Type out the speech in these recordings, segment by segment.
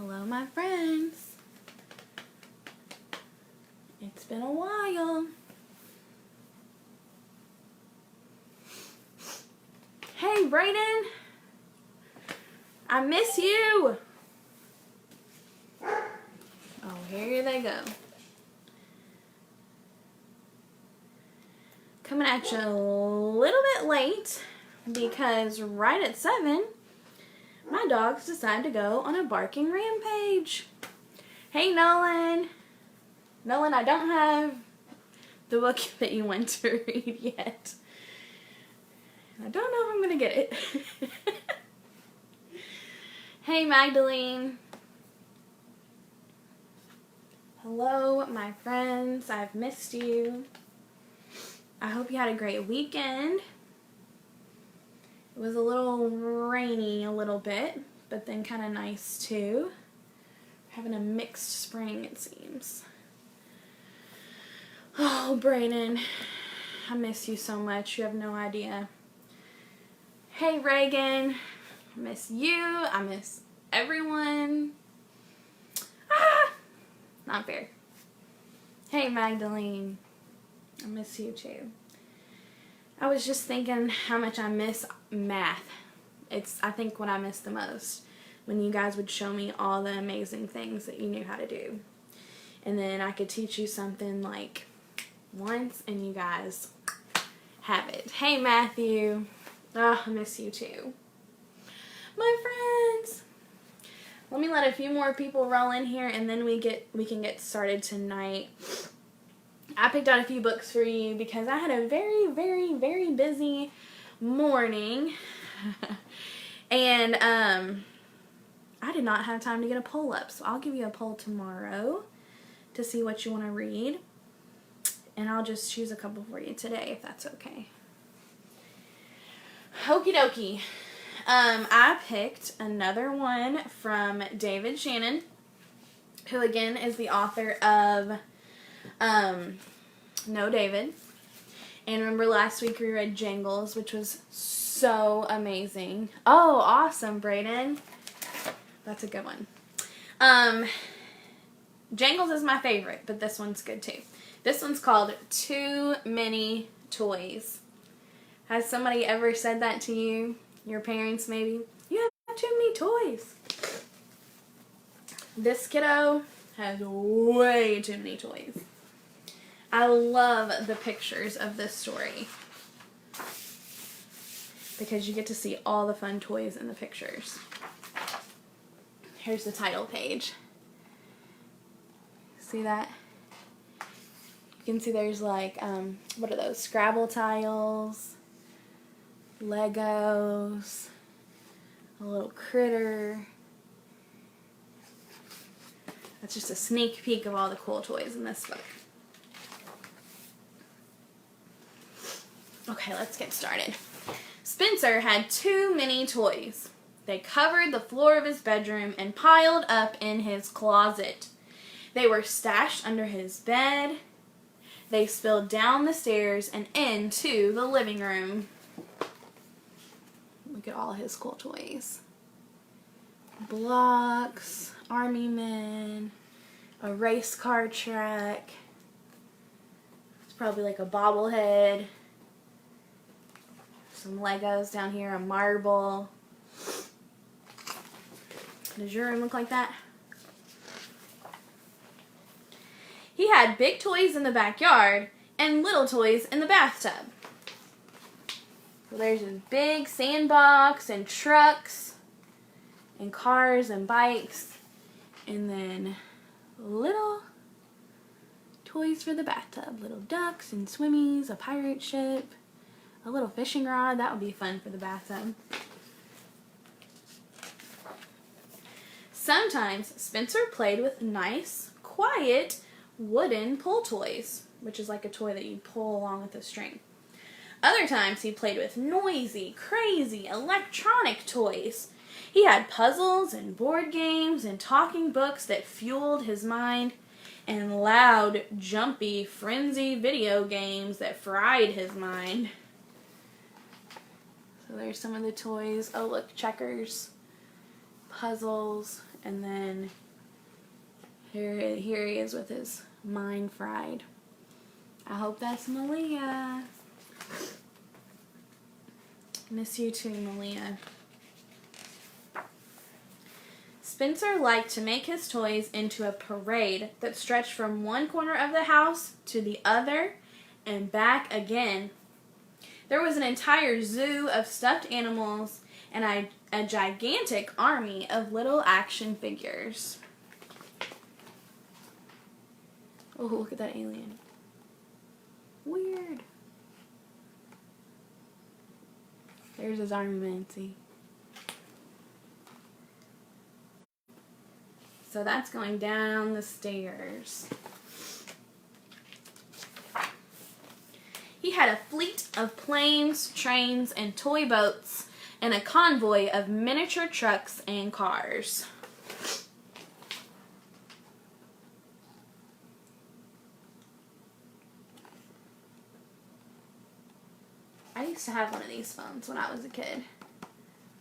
Hello, my friends. It's been a while. Hey, Brayden. I miss you. Oh, here they go. Coming at you a little bit late because right at 7, my dogs decide to go on a barking rampage. Hey, Nolan. Nolan, I don't have the book that you went to read yet. I don't know if I'm going to get it. Hey, Magdalene. Hello, my friends. I've missed you. I hope you had a great weekend. It was a little rainy a little bit, but then kind of nice too. Having a mixed spring, it seems. Oh, Brayden, I miss you so much. You have no idea. Hey, Reagan, I miss you. I miss everyone. Not fair. Hey, Magdalene, I miss you too. I was just thinking how much I miss math. It's, I think, what I miss the most. When you guys would show me all the amazing things that you knew how to do. And then I could teach you something like once and you guys have it. Hey, Matthew. Oh, I miss you too. My friends. Let me let a few more people roll in here and then we can get started tonight. I picked out a few books for you because I had a very, very, very busy morning. And I did not have time to get a poll up. So I'll give you a poll tomorrow to see what you want to read. And I'll just choose a couple for you today if that's okay. Okie dokie. I picked another one from David Shannon, who again is the author of No David. And remember last week we read Jangles, which was so amazing. Oh, awesome, Brayden. That's a good one. Jangles is my favorite, but this one's good too. This one's called Too Many Toys. Has somebody ever said that to you? Your parents maybe? You have too many toys. This kiddo has way too many toys. I love the pictures of this story because you get to see all the fun toys in the pictures. Here's the title page. See that? You can see there's like, what are those? Scrabble tiles, Legos, a little critter. That's just a sneak peek of all the cool toys in this book. Okay, let's get started. Spencer had too many toys. They covered the floor of his bedroom and piled up in his closet. They were stashed under his bed. They spilled down the stairs and into the living room. Look at all his cool toys. Blocks, army men, a race car track. It's probably like a bobblehead. Some Legos down here, a marble. Does your room look like that? He had big toys in the backyard and little toys in the bathtub. So there's his big sandbox and trucks and cars and bikes. And then little toys for the bathtub. Little ducks and swimmies, a pirate ship, a little fishing rod. That would be fun for the bathtub. Sometimes Spencer played with nice, quiet, wooden pull toys, which is like a toy that you pull along with a string. Other times he played with noisy, crazy, electronic toys. He had puzzles and board games and talking books that fueled his mind and loud, jumpy, frenzy video games that fried his mind. So there's some of the toys. Oh, look, checkers, puzzles, And then here he is with his mind fried. I hope that's Malia. Miss you too, Malia. Spencer liked to make his toys into a parade that stretched from one corner of the house to the other and back again. There was an entire zoo of stuffed animals and a gigantic army of little action figures. Oh, look at that alien. Weird. There's his army man, see? So that's going down the stairs. He had a fleet of planes, trains, and toy boats, and a convoy of miniature trucks and cars. I used to have one of these phones when I was a kid.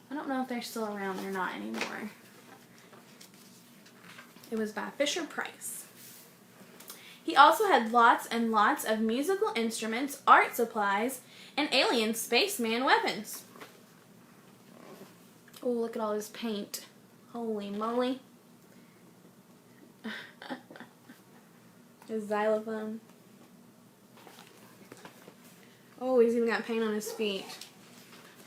I don't know if they're still around or not anymore. It was by Fisher Price. He also had lots and lots of musical instruments, art supplies, and alien spaceman weapons. Oh, look at all his paint. Holy moly. His xylophone. Oh, he's even got paint on his feet.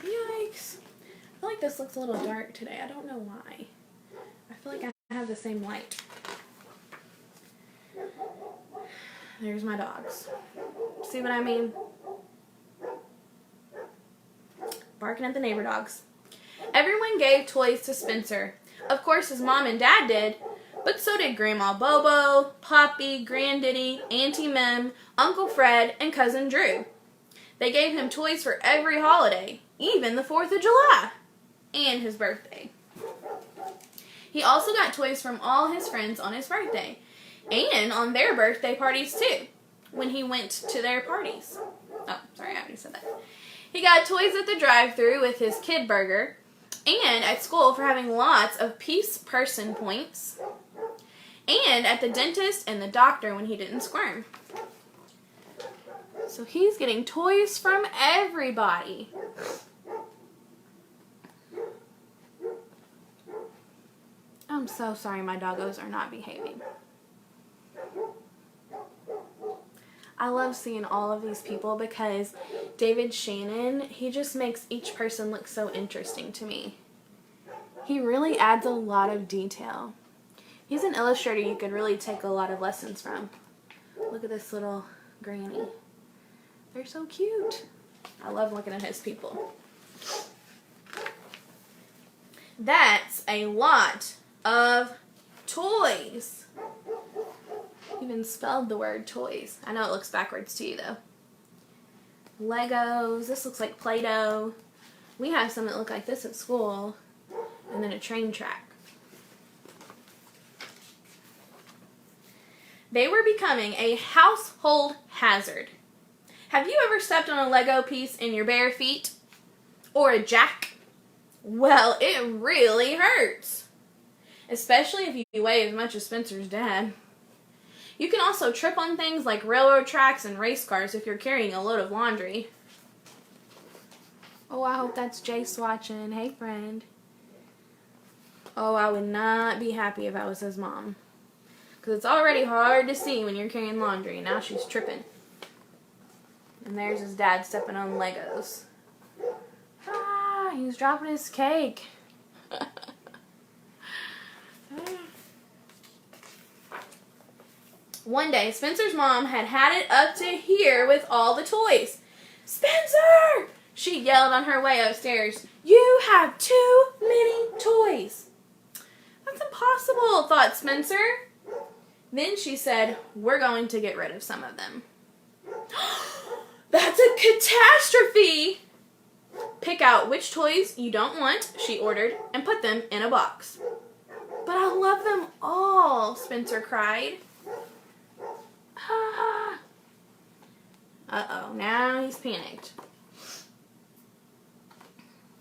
Yikes. I feel like this looks a little dark today. I don't know why. I feel like I have the same light. There's my dogs. See what I mean? Barking at the neighbor dogs. Everyone gave toys to Spencer. Of course, his mom and dad did, but so did Grandma Bobo, Poppy, Granddaddy, Auntie Mem, Uncle Fred, and Cousin Drew. They gave him toys for every holiday, even the 4th of July, and his birthday. He also got toys from all his friends on his birthday, and on their birthday parties too, when he went to their parties. Oh, sorry, I already said that. He got toys at the drive-thru with his kid burger, and at school for having lots of peace person points, and at the dentist and the doctor when he didn't squirm. So he's getting toys from everybody. I'm so sorry my doggos are not behaving. I love seeing all of these people because David Shannon, he just makes each person look so interesting to me. He really adds a lot of detail. He's an illustrator you could really take a lot of lessons from. Look at this little granny. They're so cute. I love looking at his people. That's a lot of toys. Even spelled the word toys. I know it looks backwards to you though. Legos. This looks like Play-Doh. We have some that look like this at school. And then a train track. They were becoming a household hazard. Have you ever stepped on a Lego piece in your bare feet? Or a jack? Well, it really hurts. Especially if you weigh as much as Spencer's dad. You can also trip on things like railroad tracks and race cars if you're carrying a load of laundry. Oh, I hope that's Jace watching. Hey, friend. Oh, I would not be happy if I was his mom. Because it's already hard to see when you're carrying laundry. Now she's tripping. And there's his dad stepping on Legos. Ah, he's dropping his cake. One day, Spencer's mom had it up to here with all the toys. Spencer! She yelled on her way upstairs. You have too many toys. That's impossible, thought Spencer. Then she said, we're going to get rid of some of them. That's a catastrophe! Pick out which toys you don't want, she ordered, and put them in a box. But I love them all, Spencer cried. Ah. Uh-oh, now he's panicked.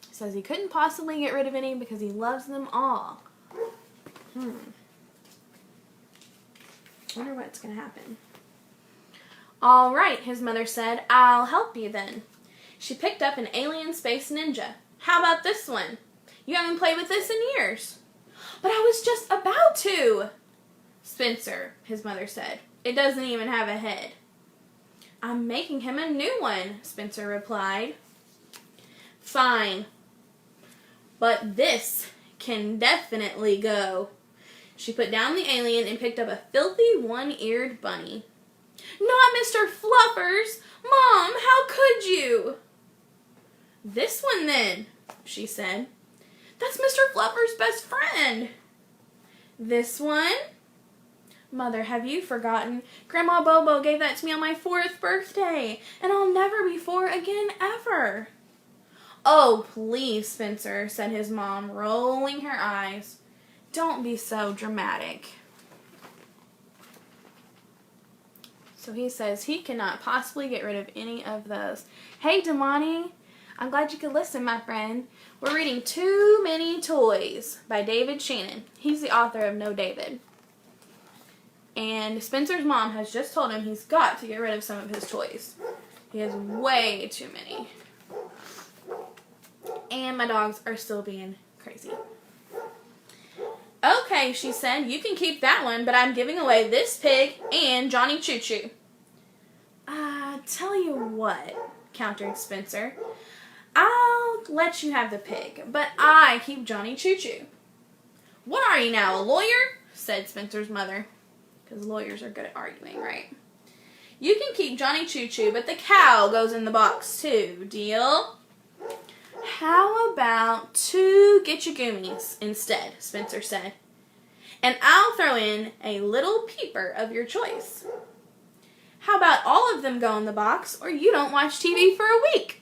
He says he couldn't possibly get rid of any because he loves them all. Wonder what's going to happen. All right, his mother said, I'll help you then. She picked up an alien space ninja. How about this one? You haven't played with this in years. But I was just about to. Spencer, his mother said. It doesn't even have a head. I'm making him a new one, Spencer replied. Fine. But this can definitely go. She put down the alien and picked up a filthy one-eared bunny. Not Mr. Fluffers! Mom, how could you? This one then, she said. That's Mr. Fluffer's best friend. This one? Mother, have you forgotten? Grandma Bobo gave that to me on my 4th birthday, and I'll never be 4 again ever. Oh, please, Spencer, said his mom, rolling her eyes. Don't be so dramatic. So he says he cannot possibly get rid of any of those. Hey, Damani, I'm glad you could listen, my friend. We're reading Too Many Toys by David Shannon. He's the author of No David. And Spencer's mom has just told him he's got to get rid of some of his toys. He has way too many. And my dogs are still being crazy. Okay, she said, you can keep that one, but I'm giving away this pig and Johnny Choo Choo. Tell you what, countered Spencer. I'll let you have the pig, but I keep Johnny Choo Choo. What are you now, a lawyer? Said Spencer's mother. Because lawyers are good at arguing, right? You can keep Johnny Choo Choo, but the cow goes in the box too. Deal? How about 2 Get-You-Goomies instead, Spencer said. And I'll throw in a little peeper of your choice. How about all of them go in the box, or you don't watch TV for a week?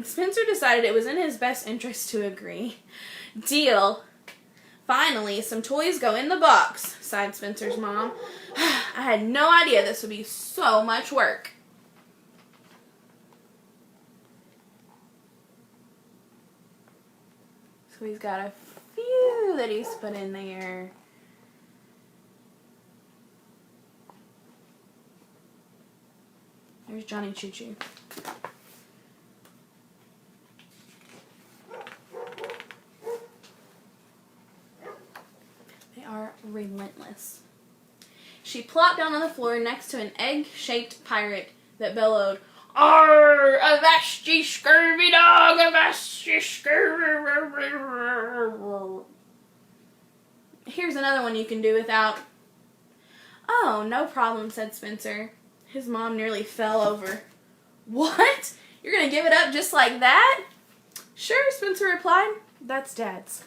Spencer decided it was in his best interest to agree. Deal. Finally, some toys go in the box, sighed Spencer's mom. I had no idea this would be so much work. So he's got a few that he's put in there. There's Johnny Choo Choo. They are relentless. She plopped down on the floor next to an egg-shaped pirate that bellowed, Arr! Avast ye scurvy dog! Avast ye scurvy... Here's another one you can do without. Oh, no problem, said Spencer. His mom nearly fell over. What? You're going to give it up just like that? Sure, Spencer replied. That's Dad's.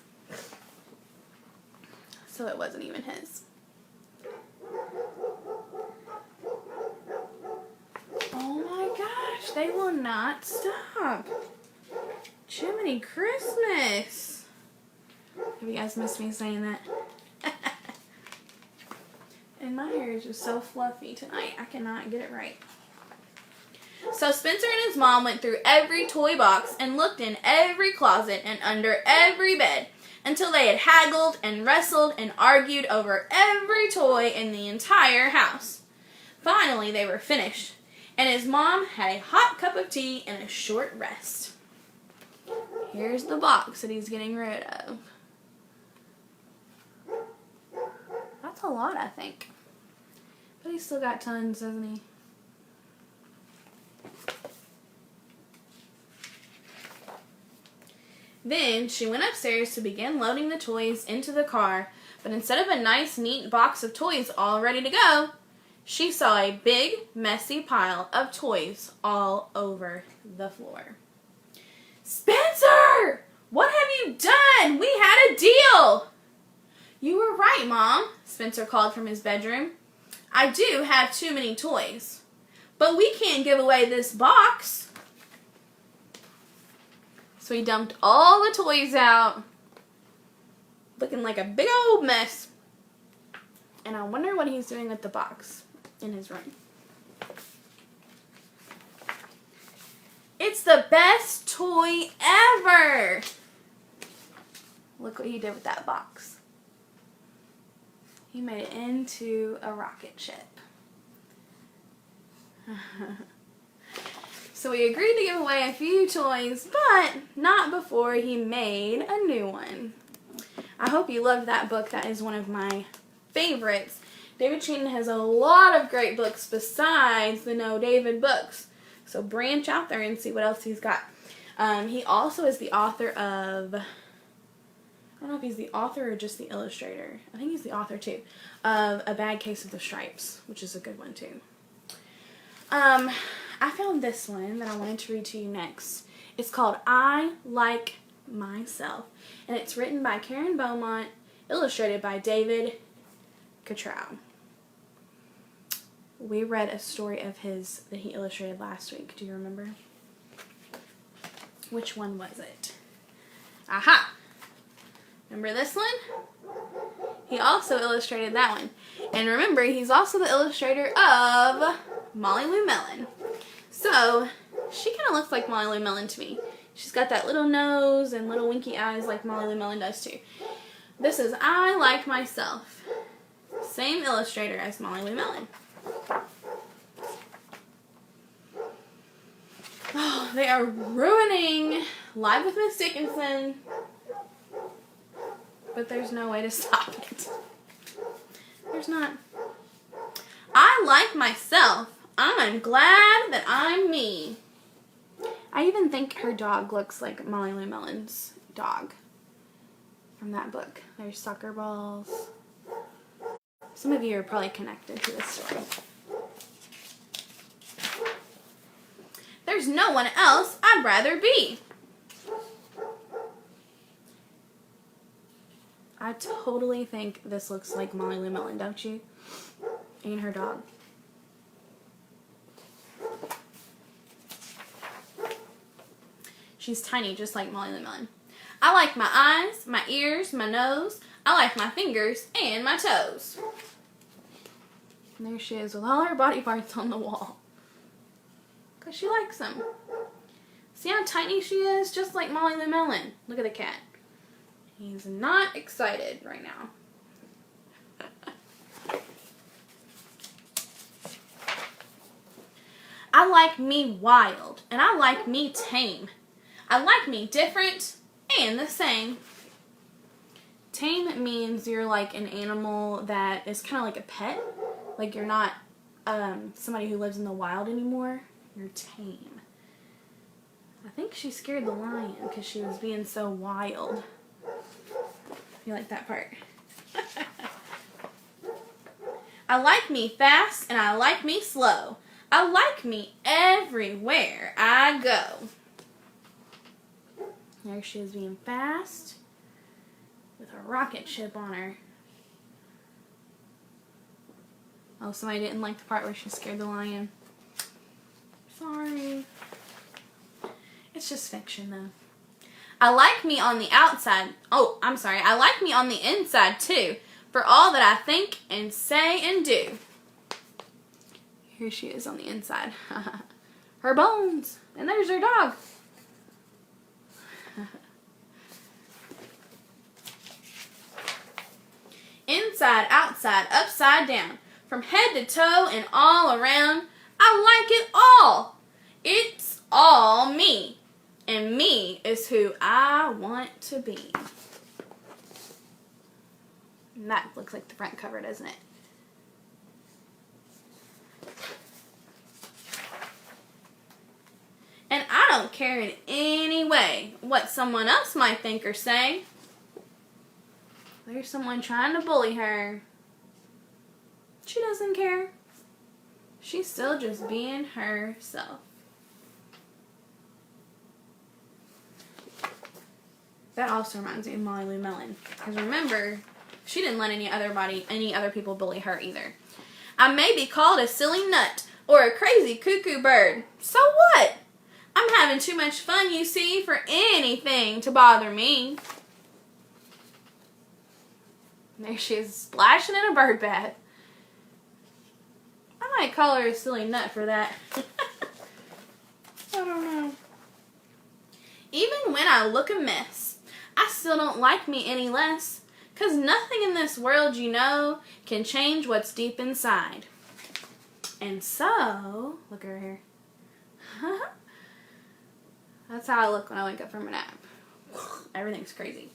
So it wasn't even his. Oh my gosh, they will not stop. Jiminy Christmas. Have you guys missed me saying that? And my hair is just so fluffy tonight, I cannot get it right. So Spencer and his mom went through every toy box and looked in every closet and under every bed until they had haggled and wrestled and argued over every toy in the entire house. Finally, they were finished, and his mom had a hot cup of tea and a short rest. Here's the box that he's getting rid of. That's a lot, I think. But he's still got tons, doesn't he? Then she went upstairs to begin loading the toys into the car, but instead of a nice, neat box of toys all ready to go, she saw a big, messy pile of toys all over the floor. Spencer! What have you done? We had a deal! You were right, Mom, Spencer called from his bedroom. I do have too many toys, but we can't give away this box. So he dumped all the toys out, looking like a big old mess. And I wonder what he's doing with the box in his room. It's the best toy ever! Look what he did with that box. He made it into a rocket ship. So we agreed to give away a few toys, but not before he made a new one. I hope you loved that book. That is one of my favorites. David Shannon has a lot of great books besides the No David books. So branch out there and see what else he's got. He also is the author of, I don't know if he's the author or just the illustrator. I think he's the author too, of A Bad Case of the Stripes, which is a good one too. I found this one that I wanted to read to you next. It's called I Like Myself, and it's written by Karen Beaumont, illustrated by David Catrow. We read a story of his that he illustrated last week. Do you remember? Which one was it? Aha! Remember this one? He also illustrated that one. And remember, he's also the illustrator of Molly Lou Melon. So, she kind of looks like Molly Lou Melon to me. She's got that little nose and little winky eyes like Molly Lou Melon does too. This is I Like Myself. Same illustrator as Molly Lou Melon. Oh, they are ruining Live with Miss Dickinson. But there's no way to stop it. There's not. I like myself. I'm glad that I'm me. I even think her dog looks like Molly Lou Melon's dog from that book. There's soccer balls. Some of you are probably connected to this story. There's no one else I'd rather be. I totally think this looks like Molly Lou Melon, don't you? And her dog. She's tiny, just like Molly Lou Melon. I like my eyes, my ears, my nose. I like my fingers and my toes. And there she is with all her body parts on the wall. Because she likes them. See how tiny she is? Just like Molly Lou Melon. Look at the cat. He's not excited right now. I like me wild, and I like me tame. I like me different and the same. Tame means you're like an animal that is kind of like a pet. Like you're not somebody who lives in the wild anymore. You're tame. I think she scared the lion because she was being so wild. You like that part? I like me fast and I like me slow. I like me everywhere I go. There she is being fast with a rocket ship on her. Oh, somebody didn't like the part where she scared the lion. Sorry. It's just fiction though. I like me on the outside. Oh, I'm sorry. I like me on the inside too, for all that I think and say and do. Here she is on the inside. Her bones. And there's her dog. Inside, outside, upside down, from head to toe and all around. I like it all. It's all me. And me is who I want to be. And that looks like the front cover, doesn't it? And I don't care in any way what someone else might think or say. There's someone trying to bully her. She doesn't care. She's still just being herself. That also reminds me of Molly Lou Melon. Because remember, she didn't let any other people bully her either. I may be called a silly nut or a crazy cuckoo bird. So what? I'm having too much fun, you see, for anything to bother me. There she is, splashing in a bird bath. I might call her a silly nut for that. I don't know. Even when I look a mess, I still don't like me any less. 'Cause nothing in this world, you know, can change what's deep inside. And so, look at her hair. That's how I look when I wake up from a nap. Everything's crazy.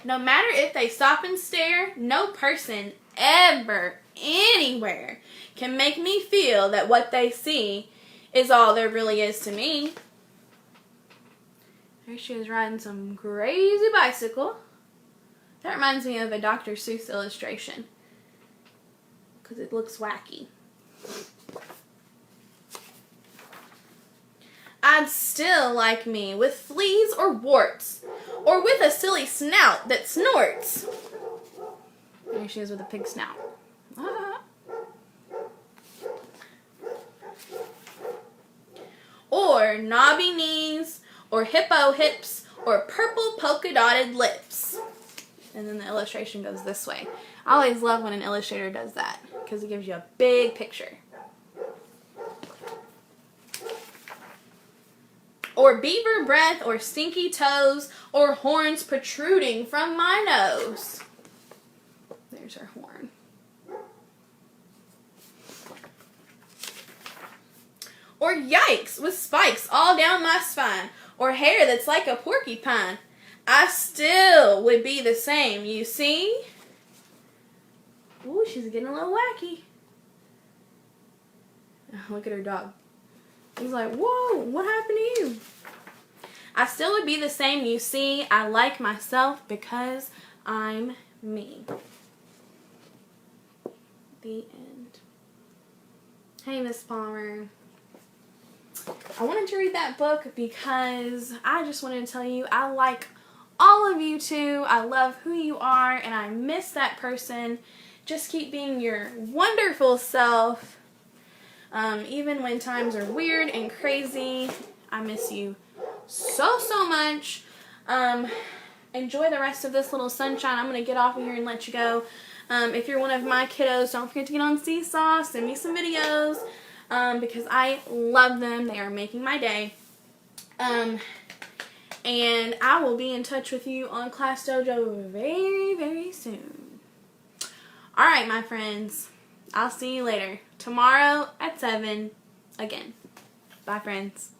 No matter if they stop and stare, no person ever, anywhere, can make me feel that what they see is all there really is to me. There she is riding some crazy bicycle. That reminds me of a Dr. Seuss illustration, because it looks wacky. I'd still like me with fleas or warts, or with a silly snout that snorts. There she is with a pig snout. Or knobby knees, or hippo hips, or purple polka dotted lips. And then the illustration goes this way. I always love when an illustrator does that, because it gives you a big picture. Or beaver breath, or stinky toes, or horns protruding from my nose. There's her horn. Or yikes, with spikes all down my spine, or hair that's like a porcupine. I still would be the same, you see? Ooh, she's getting a little wacky. Look at her dog. He's like, whoa, what happened to you? I still would be the same, you see. I like myself because I'm me. The end. Hey, Miss Palmer. I wanted to read that book because I just wanted to tell you I like all of you too. I love who you are, and I miss that person. Just keep being your wonderful self. Even when times are weird and crazy, I miss you so much. Enjoy the rest of this little sunshine. I'm going to get off of here and let you go. If you're one of my kiddos, don't forget to get on Seesaw. Send me some videos because I love them. They are making my day. And I will be in touch with you on Class Dojo very soon. Alright, my friends. I'll see you later. Tomorrow at 7 again. Bye, friends.